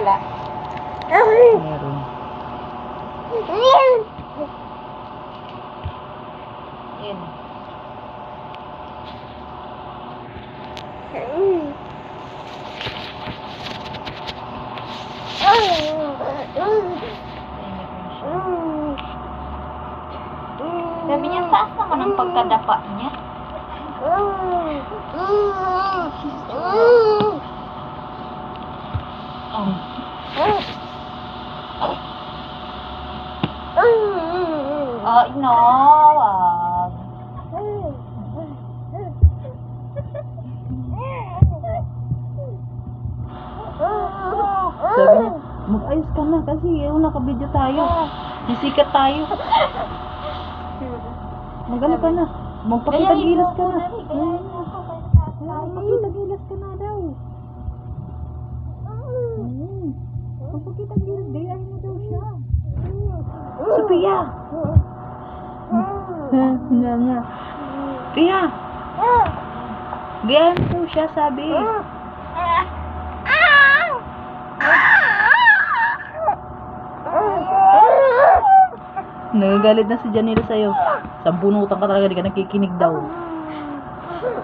wala? Meron. Yun. Sabi niya, taas naman ang pagkadapa niya. Oh, no, wag. Sabi niya, mag-ayos ka na kasi nakabidyo tayo. Sisikat tayo. Mag-ano ka na. Magpakita-gilas ka na. Magpakita-gilas ka na daw. Magpakita-gilas. Gayahin mo daw siya. Sophia! Nga. Pia! Gayahin mo daw siya, sabi. Nagagalit na si Janila sa'yo. Sampunutan ka talaga, di ka nakikinig daw.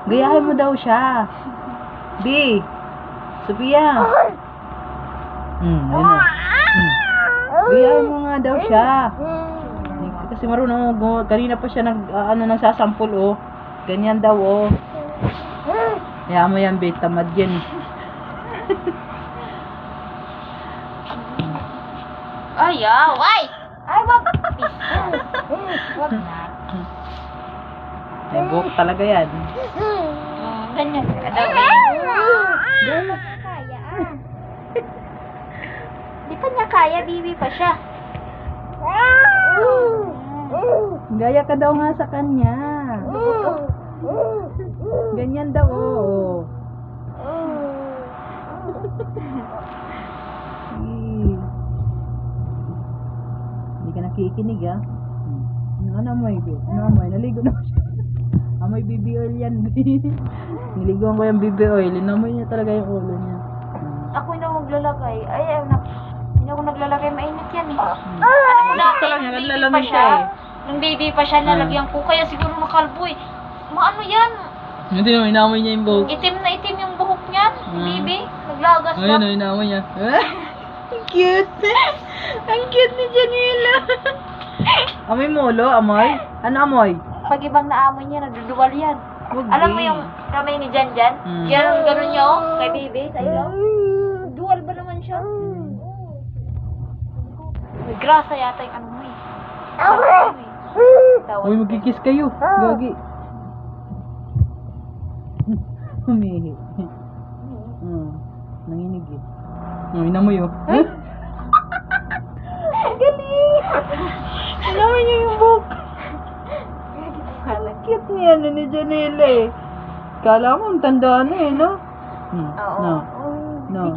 Gayahin mo daw siya. B. Sophia. Ayun na. Gayahin mo nga daw siya. Kasi marunong, kanina pa siya nagsasampul, oh. Ganyan daw, oh. Kaya mo yan, B. Tamad yan. Ayaw, ay! Ay, wag! Wag na. Ay, buhok talaga yan. Ganyan ka daw eh. Kaya ah. Di pa niya kaya, bibi pa siya. Gaya ka daw nga sa kanya. Ganyan daw, oh. Hindi ka nakikinig, ah. Ano amoy, babe? Ano amoy? Naligo na siya. Amoy BB oil yan, babe. Niliguan ko yung BB oil. Inamoy niya talaga yung ulo niya. Ako na maglalagay. Ay, hindi ako naglalagay. Mainit yan eh. Alam mo dati, nung baby pa siya. Nung baby pa siya, nalagyan ko. Kaya siguro nakalbo eh. Maano yan? Hindi naman, inamoy niya yung buhok. Itim na itim yung buhok niyan. Baby, naglagas na. Ayun, inamoy niya. Ang cute. Ang cute ni Janila. Amoy mo, lo? Amoy? Ano amoy? Pag ibang naamoy niya, nagduduwal yan. Huwag Alam mo din. yung kamay ni Jan Jan? Ganun niya oh, kay baby, sa ilo. Dual ba naman siya? May grasa yata yung ano mo eh. Uy, magkikiss kayo. Gagi. Humihi. Nanginig eh. Inamoy oh. Galing! Inamoy niya yung buhok. Ang cute niya ni Janela eh. Kala mo, ang tanda na eh, no? Oo. No.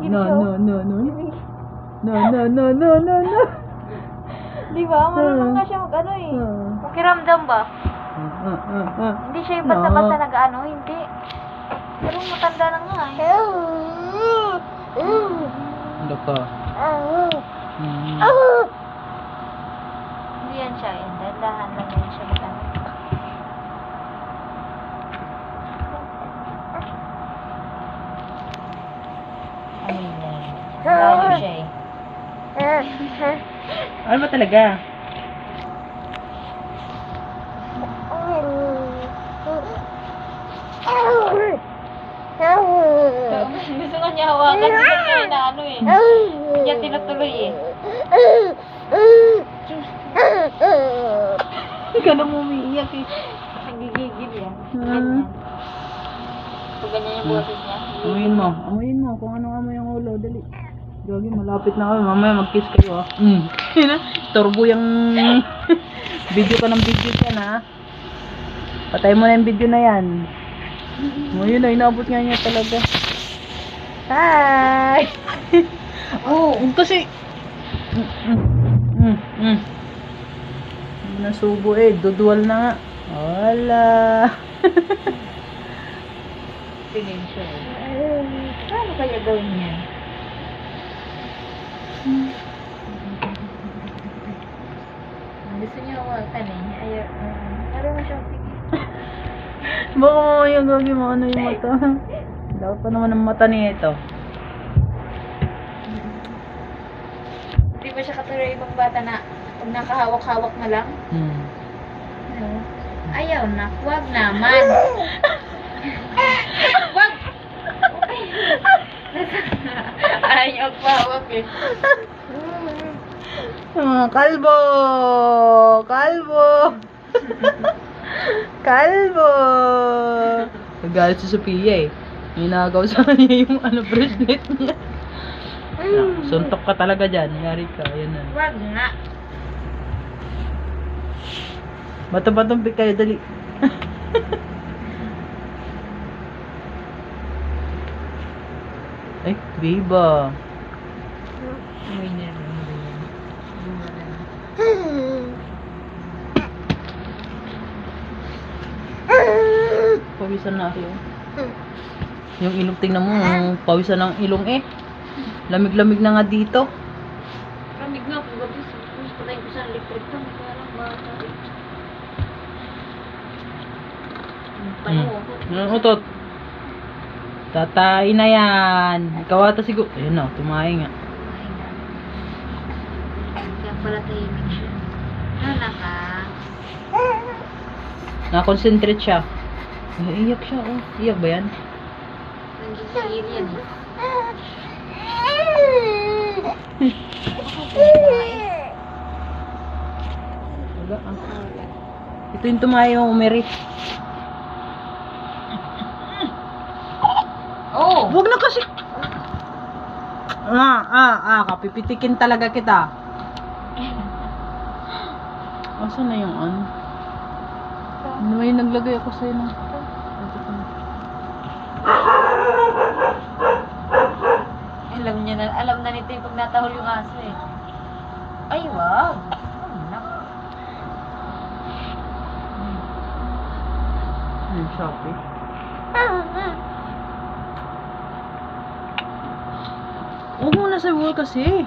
Di ba? Marunong nga siya mag-ano eh. Pakiramdam ba? Hindi siya yung basta-basta nag-ano, hindi. Pero matanda na nga eh. Ano ka? Hindi yan siya eh. Dahan lang yan siya mag-ano. Ano yan? Lalo siya eh. Ano ba talaga? Gusto ko niya hawakan. Gusto niya inaano eh. Hindi niya tinutuloy eh. Ikaw na umiiyak eh. Nagigigil yan. Ganyan. Pag ganyan yung boses niya. Amuyin mo kung anong amoy ang ulo. Dali. Gagi, malapit na kami. Mamaya mag-kiss kayo ah. Torbo yung video ka ng video yan ah. Patay mo na yung video na yan. Ngayon na, inaabot nga niya talaga. Hi! Kasi nasubo eh, dudual na nga. Wala. Tingin siya eh. Paano kaya gawin niya? Gusto niyo hawakan eh. Ayaw. Laro mo siya. Sige. Baka mamaya gagi mo ano yung mata. Dapat pa naman ang mata niya ito. Hindi ba siya katulad ng ibang bata na pag nakahawak-hawak na lang? Ano? Ayaw na. Huwag naman. Huwag! Ayaw niya magpahawak eh. Kalbo! Kalbo! Kalbo! Nagalit si Sophia eh. Ninagaw sa kanya yung bracelet niya. Suntok ka talaga dyan. Yari ka. Ayan na. Huwag na. Bato-batumpik kayo. Dali. Ay, biba. Uy, niya. Pawisan na ako. Yung ilong, tingnan mo. Pawisan ng ilong eh. Lamig-lamig na nga dito. Lamig nga po. Gabi. Patay ko sa electric to. Kaya lang bata eh. Payo ako. Yung utot. Tatay na yan. Ikaw ata siguro. Ayun na, tumahay nga. Kaya pala tahimik siya. Hala ka. Na-concentrate siya. Iyak siya, oh. Iyak ba yan? Nanggigil yan eh. Wala, ah. Ito yung tumahay yung umeri. Oh! Huwag na kasi. Kapipitikin talaga kita. Asan na yung ano? May naglagay ako sa'yo ng... Alam na nito yung pag natahol yung aso eh. Ay, wag. Anak. Yung Shopee. Huwag mo na sa wall kasi.